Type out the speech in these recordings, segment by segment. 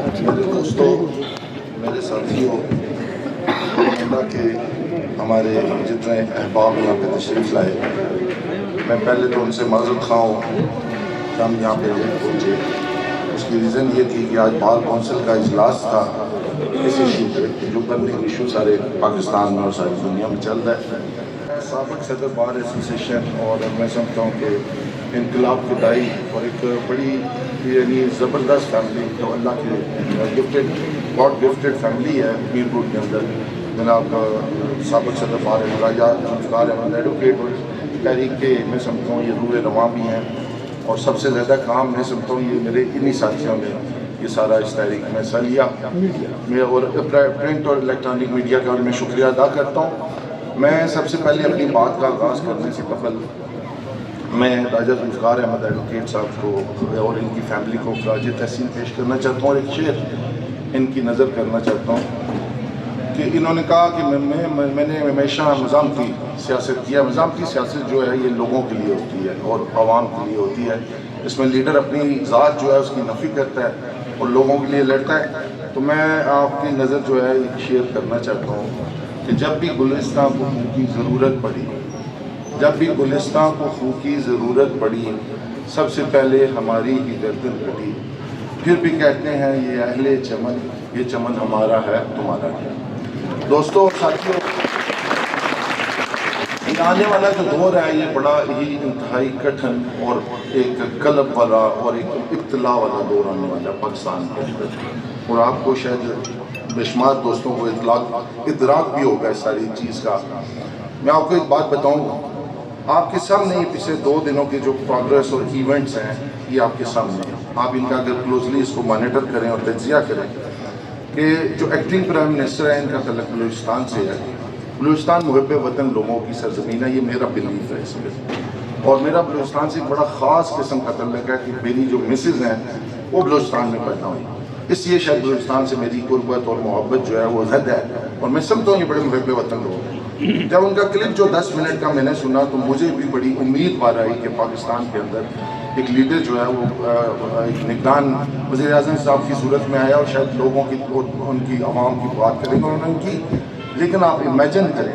میرے دوستوں، میرے ساتھیوں، اللہ کے ہمارے جتنے احباب یہاں پہ تشریف لائے، میں پہلے تو ان سے معذرت خواہ ہوں کہ ہم یہاں پہ لیٹ پہنچے۔ اس کی ریزن یہ تھی کہ آج بار کونسل کا اجلاس تھا اس ایشو پہ، جو برننگ ایشو سارے پاکستان میں اور ساری دنیا میں چل رہا ہے۔ سابق صدر بار ایسوسیشن، اور میں سمجھتا ہوں کہ انقلاب کی دائی اور ایک بڑی یعنی زبردست فیملی، جو اللہ کی گاڈ گفٹڈ فیملی ہے میرپور کے اندر، جناب سابق صدر بار راجہ ذوالفقار احمد ایڈوکیٹ، اور تحریک کے میں سمجھتا ہوں یہ روح رواں بھی ہیں، اور سب سے زیادہ کام میں سمجھتا ہوں یہ میرے انہی ساتھیوں نے یہ سارا اس تحریک میں حصہ لیا۔ میں اور پرنٹ اور الیکٹرانک میڈیا کا میں شکریہ ادا کرتا ہوں۔ میں سب سے پہلے اپنی بات کا آغاز کرنے سے قبل میں راجہ ذوالفقار احمد ایڈوکیٹ صاحب کو اور ان کی فیملی کو خراج تحسین پیش کرنا چاہتا ہوں، اور ایک شعر ان کی نظر کرنا چاہتا ہوں کہ انہوں نے کہا کہ میں نے ہمیشہ مزاحمتی سیاست کیا۔ مزاحمتی سیاست جو ہے یہ لوگوں کے لیے ہوتی ہے اور عوام کے لیے ہوتی ہے، اس میں لیڈر اپنی ذات جو ہے اس کی نفی کرتا ہے اور لوگوں کے لیے لڑتا ہے۔ تو میں آپ کی نظر جو ہے ایک شیئر کرنا چاہتا ہوں کہ جب بھی گلستان کو خون کی ضرورت پڑی، جب بھی گلستان کو خون کی ضرورت پڑی، سب سے پہلے ہماری ہی گردن کٹی، پھر بھی کہتے ہیں یہ اہل چمن، یہ چمن ہمارا ہے تمہارا کیا۔ دوستوں اور ساتھیوں، یہ آنے والا جو دور ہے یہ بڑا ہی انتہائی کٹھن اور ایک قلب والا اور ایک ابتلا والا دور آنے والا پاکستان کے اندر، اور آپ کو شاید بے شمار دوستوں کو ادراک بھی ہوگا اس ساری چیز کا۔ میں آپ کو ایک بات بتاؤں، آپ کے سامنے یہ پچھلے 2 دنوں کے جو پروگریس اور ایونٹس ہیں یہ آپ کے سامنے ہیں۔ آپ ان کا اگر کلوزلی اس کو مانیٹر کریں اور تجزیہ کریں کہ جو ایکٹنگ پرائم منسٹر ہے ان کا تعلق بلوچستان سے ہے۔ بلوچستان محب وطن لوگوں کی سرزمین ہے، یہ میرا بلیف ہے اس میں، اور میرا بلوچستان سے ایک بڑا خاص قسم کا تعلق ہے کہ میری جو مسز ہیں وہ بلوچستان میں پیدا ہوئی، اس لیے شاید بلوچستان سے میری قربت اور محبت جو ہے وہ زد ہے، اور میں سمجھتا ہوں یہ بڑے محب وطن لوگ ہیں۔ جب ان کا کلپ جو 10 منٹ کا میں نے سنا تو مجھے بھی بڑی امید بار آئی کہ پاکستان کے اندر ایک لیڈر جو ہے وہ ایک نگران وزیر اعظم صاحب کی صورت میں آیا اور شاید لوگوں کی ان کی عوام کی بات کریں گے انہوں نے کی، لیکن آپ امیجن کریں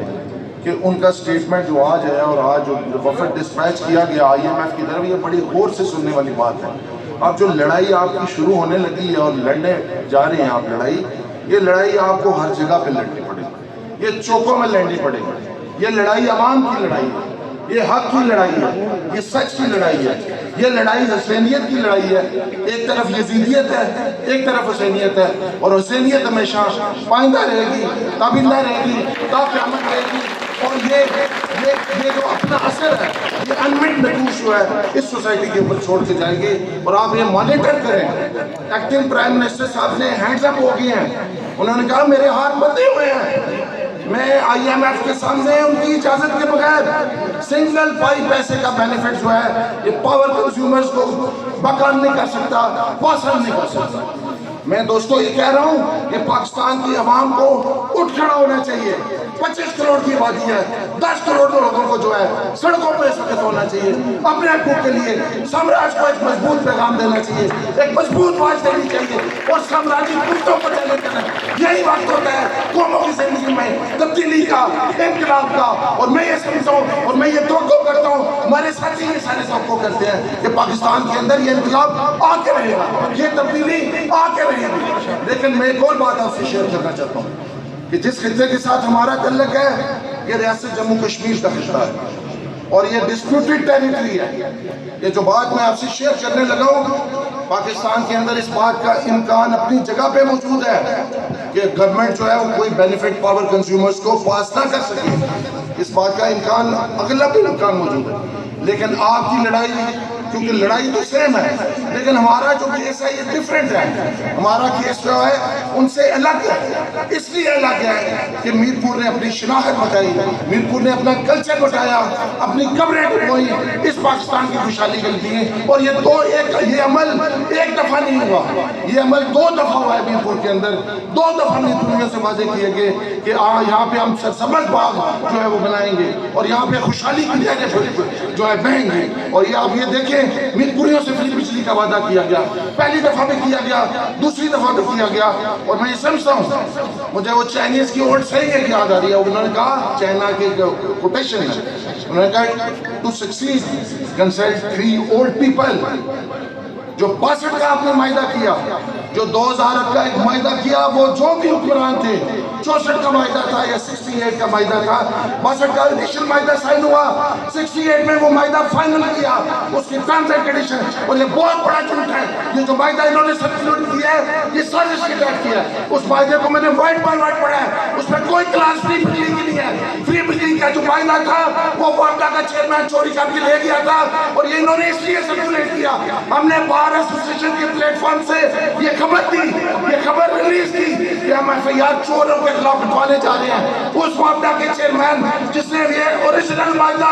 کہ ان کا سٹیٹمنٹ جو آج ہے اور آج جو وفد ڈسپیچ کیا گیا IMF کی طرف، یہ بڑی غور سے سننے والی بات ہے۔ اب جو لڑائی آپ کی شروع ہونے لگی ہے اور لڑنے جا رہے ہیں آپ لڑائی، یہ لڑائی آپ کو ہر جگہ پہ لڑنی پڑے گی، یہ چوکوں میں لڑنی پڑے گی۔ یہ لڑائی عوام کی لڑائی ہے، یہ حق کی لڑائی ہے، یہ سچ کی لڑائی ہے، یہ لڑائی حسینیت کی لڑائی ہے۔ ایک طرف یزیدیت ہے، ایک طرف حسینیت ہے، اور حسینیت ہمیشہ پائندہ رہے گی، تابندہ رہے گی، تا قیامت رہے گی، اور یہ جو اپنا اثر ہے، یہ انمٹ نقوش جو ہے اس سوسائٹی کے اوپر چھوڑ کے جائے گی۔ اور آپ یہ مانیٹر کریں، ایکٹنگ پرائم منسٹر صاحب نے ہینڈز اپ ہو گئے ہیں، انہوں نے کہا میرے ہاتھ بندھے ہوئے ہیں، میں IMF کے سامنے ان کی اجازت کے بغیر سنگل 5 پیسے کا بینیفٹ جو ہے یہ پاور کنزیومرز کو بکان نہیں کر سکتا، پاسن نہیں کر سکتا۔ میں دوستو یہ کہہ رہا ہوں کہ پاکستان کی عوام کو اٹھ کھڑا ہونا چاہیے۔ 25 کروڑ کی آبادی ہے، 10 کروڑ لوگوں کو جو ہے سڑکوں پہ اس وقت ہونا چاہیے، اپنے حقوق کے لیے سامراج کو ایک مضبوط پیغام دینا چاہیے، ایک مضبوط آواز دینی چاہیے، اور سامراجی قوتوں کو چیلنج کرنا۔ یہی وقت ہوتا ہے قوموں کی زندگی میں تبدیلی کا، انقلاب کا، اور میں یہ سمجھتا ہوں اور میں یہ توقع کرتا ہوں، ہمارے ساتھی یہ سارے توقع کرتے ہیں کہ پاکستان کے اندر یہ انقلاب آ کے رہے گا، یہ تبدیلی آ کے رہے گی۔ لیکن میں ایک اور بات آپ سے شیئر کرنا چاہتا ہوں کہ جس خطے کے ساتھ ہمارا تعلق ہے یہ ریاست جموں کشمیر کا خطہ ہے، اور یہ ڈسپیوٹڈ ٹیریٹری ہے۔ یہ جو بات میں آپ سے شیئر کرنے لگا ہوں، پاکستان کے اندر اس بات کا امکان اپنی جگہ پہ موجود ہے کہ گورنمنٹ جو ہے وہ کوئی بینیفٹ پاور کنزیومرز کو پاس نہ کر سکے، اس بات کا امکان اغلب امکان موجود ہے۔ لیکن آپ کی لڑائی، کیونکہ لڑائی تو سیم ہے لیکن ہمارا جو کیس ہے یہ ڈیفرنٹ ہے، ہمارا کیس جو ہے ان سے الگ ہے، اس لیے الگ ہے کہ میرپور نے اپنی شناخت بتائی، میرپور نے اپنا کلچر بتایا، اپنی قبریں ڈبوئی، اس پاکستان کی خوشحالی کے لیے، اور یہ عمل ایک دفعہ نہیں ہوا, یہ عمل 2 دفعہ ہوا ہے میرپور کے اندر. 2 دفعہ میرپوریوں سے واضح کیے گئے کہ یہاں پہ ہم سرسبز باغ جو ہے وہ بنائیں گے اور یہاں پہ خوشحالی کی نہریں جو ہے بہیں گی. اور یہ آپ یہ دیکھیں میرپوریوں سے فری بجلی کا وعدہ کیا گیا, پہلی دفعہ بھی کیا گیا, دوسری دفعہ بھی کیا گیا. اور میں یہ سمجھتا ہوں, مجھے وہ چائنیز کی اولڈ سیئنگ یاد آ رہی ہے. انہوں نے کہا, چائنا کی کوٹیشن ہے, انہوں نے کہا to succeed consult 3 old people. جو 62 کا آپ نے معاہدہ کیا, جو 2000 کا ایک معاہدہ کیا, وہ جو بھی حکمران تھے, 64 کا معاہدہ تھا یا 68 کا معاہدہ تھا, 62 کا ایڈیشن معاہدہ سائن ہوا, 68 میں وہ معاہدہ فائنل کیا, اس کی ٹرمز اینڈ کنڈیشن. اور یہ بہت بڑا جھوٹ ہے, یہ جو معاہدہ انہوں نے سبسٹیٹیوٹ کیا ہے, یہ سازش کے تحت کیا ہے. اس معاہدے کو میں نے وائٹ بائی وائٹ پڑھا ہے, اس میں کوئی کلاس فری بجلی کی نہیں ہے. فری بجلی کا جو معاہدہ تھا وہ وابڈا کا چیئرمین چوری کر کے لے گیا تھا, اور یہ انہوں نے اس لیے سبسٹیٹیوٹ کیا. ہم نے بار ایسوسیشن کے پلیٹ فارم سے یہ خبر دی, یہ خبر ریلیز کی کہ ہم FIR چوروں کے خلاف اٹھوانے جا رہے ہیں. اس وابڈا کے چیئرمین جس نے یہ اوریجنل معاہدہ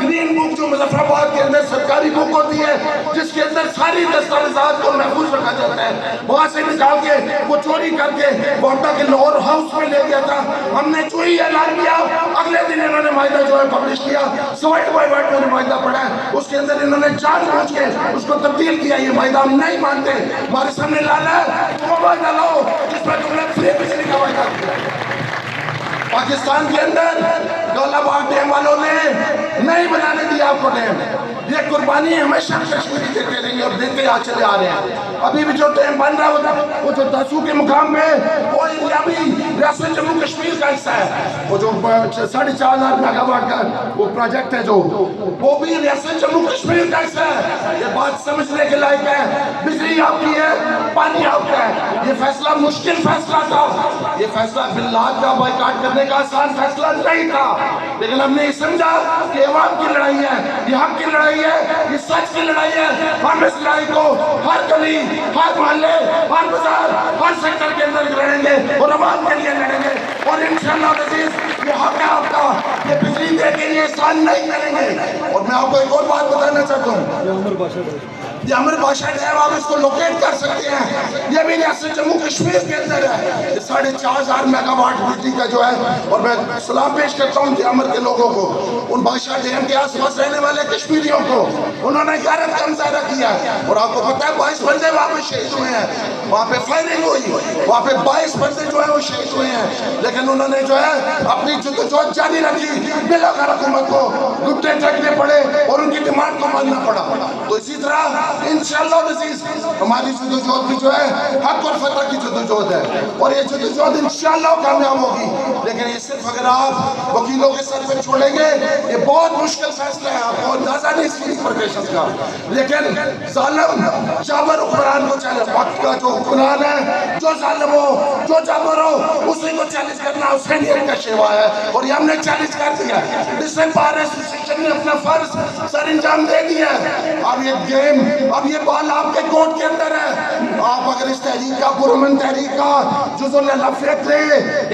گرین بک جو مظفر آباد کے اندر سرکاری بک ہوتی ہے, جس کے اندر ساری دستاویزات کو محفوظ رکھا جاتا ہے, وہاں سے نکال کے وہ چوری کر کے وابڈا کے لاہور ہاؤس میں لے گیا تھا. ہم نے جو ہی اعلان کیا, اگلے دن انہوں نے معاہدہ جو ہے پبلش کیا. وائٹ بائی وائٹ میں نے معاہدہ پڑھا ہے, اس کے اندر انہوں نے جان بوجھ کے اس کو تبدیل کیا. یہ معاہدہ ہم نہیں مانتے, ہمارے سامنے لانا ہے وہ معاہدہ لاؤ جس میں تم نے فری بجلی کا وعدہ کیا. پاکستان کے اندر دولہ باغ ڈیم والوں نے نہیں بنانے دیا آپ کو ڈیم. یہ قربانی ہمیشہ کشمیری دیتے رہیں گے اور دیتے آ چلے آ رہے ہیں. ابھی بھی جو ڈیم بن رہا ہوتا, وہ جو داسو کے مقام میں, وہ انڈیابی ریاست جموں کشمیر کا حصہ ہے. وہ جو 4,500 میگا واٹ کا وہ پروجیکٹ ہے, جو وہ بھی ریاست جموں کشمیر کا حصہ ہے. یہ بات سمجھنے کے لائق ہے. بجلی آپ کی ہے, پانی آپ کا ہے. یہ فیصلہ مشکل فیصلہ تھا, یہ فیصلہ باللات کا بائیکاٹ کرنے کا آسان فیصلہ نہیں تھا, لیکن ہم نے یہ سمجھا کہ عوام کی لڑائی ہے, یہ حق کی لڑائی ہے, یہ سچ کی لڑائی ہے. ہم اس لڑائی کو ہر گلی, ہر محلے, ہر بازار, ہر سیکٹر کے اندر لڑیں گے اور عوام کے لیے لڑیں گے. اور انشاءاللہ عزیز یہ حق ہے آپ کا, یہ بجلی دے کے یہ احسان نہیں کریں گے. اور میں آپ کو ایک اور بات بتانا چاہتا ہوں, یہ امر بادشاہ ڈیم, آپ اس کو لوکیٹ کر سکتے ہیں, یہ بھی ریاست جموں کشمیر کے اندر ہے. یہ 4,500 میگا واٹ بجلی کا جو ہے, اور میں سلام پیش کرتا ہوں کہ امر کے لوگوں کو, ان بادشاہ ڈیم کے آس پاس رہنے والے کشمیریوں کو, انہوں نے غیرت کا مظاہرہ کیا. اور آپ کو پتہ ہے 22 بندے وہاں پہ شہید ہوئے ہیں, وہاں پہ فائرنگ ہوئی, وہاں پہ 22 بندے جو ہیں وہ شہید ہوئے ہیں, لیکن انہوں نے جو ہے اپنی جدوجہد جاری رکھی. بلاخر حکومت کو گھٹنے ٹیکنے پڑے اور ان کی ڈیمانڈ کو ماننا پڑا. تو اسی طرح انشاءاللہ عزیز ہماری جدوجہد بھی جو ہے حق اور فتح کی جدوجہد ہے, اور یہ جدوجہد انشاءاللہ کامیاب ہوگی. لیکن یہ صرف اگر آپ وکیلوں کے سر پہ چھوڑیں گے, یہ بہت مشکل فیصلہ ہے, آپ کو اندازہ نہیں اس کی ریپرکیشنز کا. لیکن ظالم جابر حکمران کو چیلنج, وقت کا جو حکمران ہے, جو ظالم ہو, جو جابر ہو, اسی کو چیلنج کرنا حسینیت کا شیوا ہے, اور یہ ہم نے چیلنج کر دیا. ڈسٹرکٹ بار ایسوسیشن نے اپنا فرض سر انجام دے دیا ہے. اب یہ گیم, اب یہ بال آپ کے کورٹ کے اندر ہے. آپ اگر اس تحریک کا, پرامن تحریک کا جزء لفظ لے,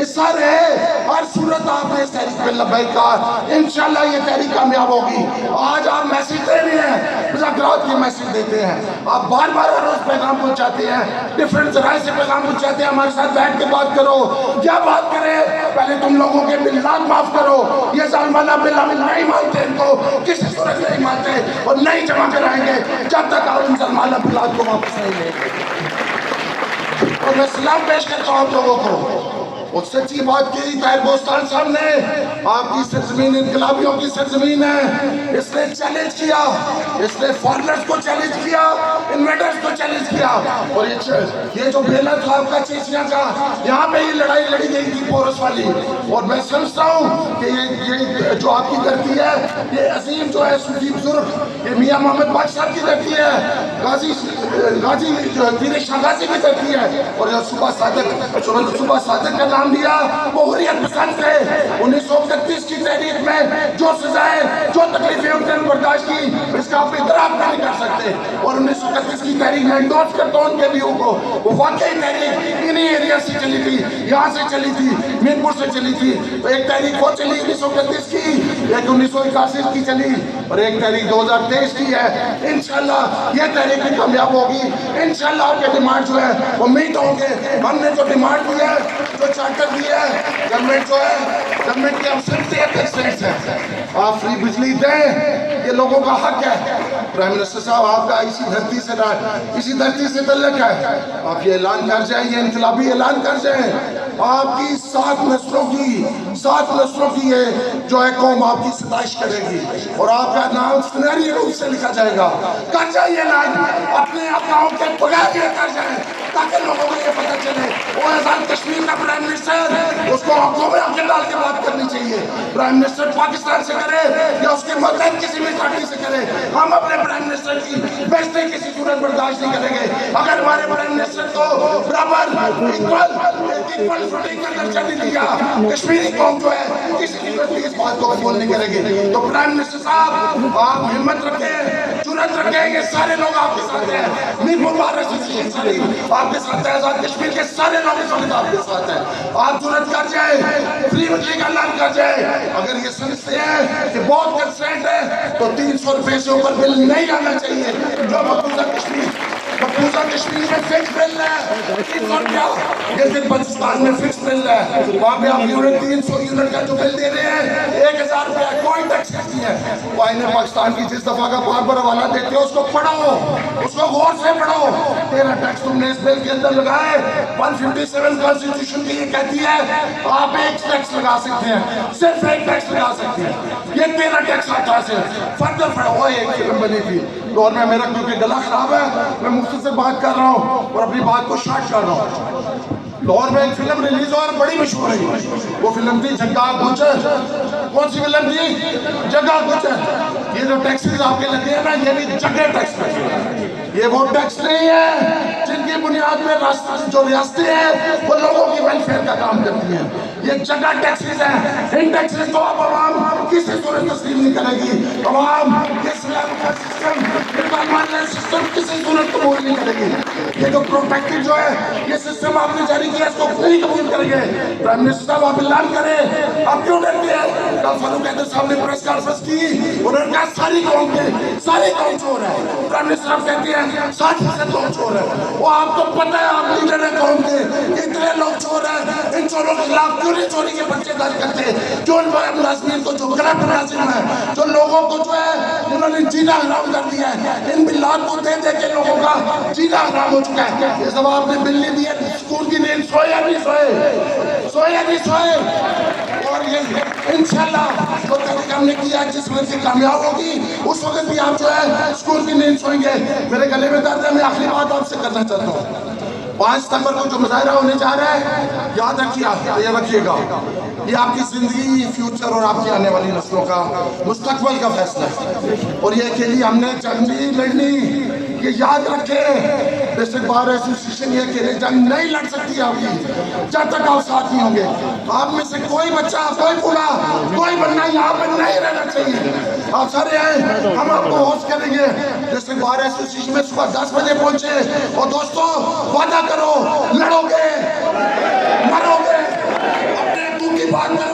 حصہ رہے, ہر صورت آپ نے اس تحریک پہ لبیک کہا, انشاءاللہ یہ تحریک کامیاب ہوگی. آج آپ میسیج دے رہے ہیں, مذاکرات کے میسیج دیتے ہیں, آپ بار بار ہر روز پیغام پہنچاتے ہیں, ڈیفرنٹ ذرائع سے پیغام پہنچاتے ہیں, ہمارے ساتھ بیٹھ کے بات کرو. کیا بات کریں, پہلے تم لوگوں کے بلات معاف کرو. یہ ظالمانہ بل ہم نہیں مانتے, ان کو کسی صورت نہیں مانتے, اور نہیں جمع کرائیں گے جب تک آپ ان ظالمانہ بلات کو واپس نہیں لیں گے. اور میں سلام پیش کرتا ہوں لوگوں کو, اور سچی بات کی. طاہر بوستان صاحب نے, آپ کی سرزمین انقلابیوں کی سرزمین ہے, اس نے چیلنج کیا, اس نے فارنرز کو چیلنج کیا, انویٹرز کو چیلنج کیا. اور یہ جو بیلا تھا آپ کا چیچنیا کا, یہاں پہ یہ لڑائی لڑی گئی تھی پورس والی. اور میں سمجھتا ہوں کہ یہ جو آپ کی دھرتی ہے, یہ عظیم جو ہے صوفی بزرگ, یہ میاں محمد بخش صاحب کی دھرتی ہے, غازی پیر شاہ غازی کی دھرتی ہے. اور صبح صادق کا نام دیا, وہ حریت پسند تھے. 1931 کی تحریک میں جو سزائیں, جو تکلیفیں انہوں نے برداشت کی, اس کا آپ ادراک نہیں کر سکتے. اور 1931 کی تحریک میں انڈورس کرتا ہوں ان کے ویو کو, وہ واقعی تحریک انہی ایریا سے چلی تھی, یہاں سے چلی تھی, میرپور سے چلی تھی. ایک تحریک وہ چلی 1931 کی, ایک 1981 کی چلی اور ایک تحریک 2023 کی ہے. انشاءاللہ یہ تحریک بھی کامیاب ہوگی. انشاءاللہ آپ کے ڈیمانڈ جو ہے وہ میٹ ہوں گے. ہم نے جو ڈیمانڈ دی ہے, جو چارٹر دی ہے, گورنمنٹ جو ہے, گورنمنٹ کی ہم صرف یہ کنسٹرینٹس ہیں, آپ فری بجلی دیں, یہ لوگوں کا حق ہے. پرائم منسٹر صاحب آپ کا اسی دھرتی سے تعلق ہے. آپ یہ اعلان کر جائیں, یہ انقلابی اعلان کر جائیں. آپ کی 7 نسلوں کی یہ جو ہے قوم آپ کی ستائش کرے گی اور آپ کا نام سنہری روپ سے لکھا جائے گا. کر جائیں یہ اعلان, اپنے اپناؤں کے بغیر یہ کر جائیں تاکہ لوگوں کو یہ پتہ چلے وہ آزاد کشمیر کا پرائم منسٹر, اس کو آنکھوں میں آنکھیں ڈال کے بات کرنی چاہیے. پرائم منسٹر پاکستان سے کرے یا اس کے متحد کسی بھی پارٹی سے کرے, ہم اپنے پرائم منسٹر کی بیزتی کسی صورت برداشت نہیں کریں گے. اگر ہمارے پرائم منسٹر کو برابر ایکول فوٹنگ کا درجہ نہیں دیا, کشمیری قوم جو ہے کسی کی بیزتی اس بات کو قبول نہیں کرے گی. تو پرائم منسٹر صاحب آپ ہمت رکھیں, جرأت رکھیں, یہ سارے لوگ آپ کے ساتھ ہیں. میر مبارک آپ کے ساتھ ہے, آزاد کشمیر کے سارے لوگ اس وقت آپ کے ساتھ ہیں. آپ جرأت کر جائیں, فری بجلی کا اعلان کر جائیں. اگر یہ سمجھتے ہیں کہ بہت کنسرنٹ ہے تو 300 روپے سے اوپر بل نہیں آنا چاہیے. جو مقبوضہ کشمیر میں فکس بل ہے 300 روپیہ, یہ دن بلوچستان میں فکس بل ہے, وہاں پہ آپ یونٹ 300 یونٹ کا جو بل دے رہے ہیں 1000 روپیہ کوئی ٹیکس نہیں ہے. آئین پاکستان کی جس دفعہ کا بار بار حوالہ دیتے ہو اس کو پڑھو, اس کو غور سے پڑھو. 13 ٹیکس تم نے اس بل کے اندر لگائے. 157 کانسٹیٹیوشن کی یہ کہتی ہے آپ ایک ٹیکس لگا سکتے ہیں, صرف ایک ٹیکس لگا سکتے ہیں. یہ 13 ٹیکس آتا سے فردر وہ ایک فلم بنی تھی دور میں, میرا کیونکہ گلا خراب ہے میں مختصر بات کر رہا ہوں اور اپنی بات کو شارٹ کر رہا ہوں. لاہور میں ایک فلم ریلیز اور بڑی مشہور ہے, وہ فلم تھی جگا گجر. کون سی فلم تھی؟ جگا گجر. یہ جو ٹیکسز آپ کے لگے ہیں نا, یہ بھی جگہ ٹیکس ہے. یہ وہ ٹیکس نہیں ہے جن کی بنیاد میں جو ریاستیں ہیں وہ لوگوں کی ویلفیئر کا کام کرتی ہیں. یہ جگہ ٹیکسز ہیں. ان ٹیکسز کو اب عوام کسی صورت تسلیم نہیں کرے گی. عوام یہ سلام کا سسٹم کسی صورت قبول نہیں کرے گی. یہ جو پروٹیکٹڈ جو ہے یہ سسٹم آپ نے جاری کیا, اس کو نہیں قبول کریں گے. پرائم منسٹر صاحب آپ اعلان کریں, آپ کیوں ڈرتے ہیں؟ کل فاروق حیدر صاحب نے پریس کانفرنس کی, انہوں نے کہا ساری قوم چور ہے. پرائم منسٹر صاحب کہتے ہیں 60% لوگ چور ہیں. وہ آپ کو پتہ ہے, آپ لیڈر ہیں قوم کے, اتنے لوگ چور ہیں. ان چوروں کے خلاف کیوں نہیں چوری کے پرچے درج کرتے؟ جو ان پر ملازمین کو جو غلط ملازم ہے, جو لوگوں کو جو ہے انہوں نے جینا حرام کر دیا ہے, ان بلات کو دے دے کے لوگوں کا جینا حرام ہو چکا ہے. یہ سب آپ نے بل نہیں دی, سکون کی نیند سوئے یا نہیں سوئے. اور یہ انشاءاللہ جو تحریک ہم نے کیا جس وقت سے کامیاب ہوگی اس وقت بھی آپ جو ہے سکون کی نیند سوئیں گے. میرے گلے میں درد ہے, میں آخری بات آپ سے کرنا چاہتا ہوں. 5 ستمبر کو جو مظاہرہ ہونے جا رہا ہے, یاد رکھیے گا یہ آپ کی زندگی, فیوچر اور آپ کی آنے والی نسلوں کا مستقبل کا فیصلہ ہے. اور یہ اکیلی ہم نے جنگ نہیں لڑنی, یہ یاد رکھیں. ڈسٹرکٹ بار ایسوسیشن یہ اکیلے جنگ نہیں لڑ سکتی آپ کی جب تک آپ ساتھ نہیں ہوں گے. آپ میں سے کوئی بچہ, کوئی بوڑھا, کوئی بندہ یہاں پہ نہیں رہنا چاہیے. آپ سارے آئے, ہم آپ کو ہوسٹ کریں گے. ڈسٹرکٹ بار ایسوسیشن میں صبح 10 بجے پہنچے, اور دوستوں وعدہ کرو, لڑو گے, مرو گے, اپنے ابو کی بات کرو.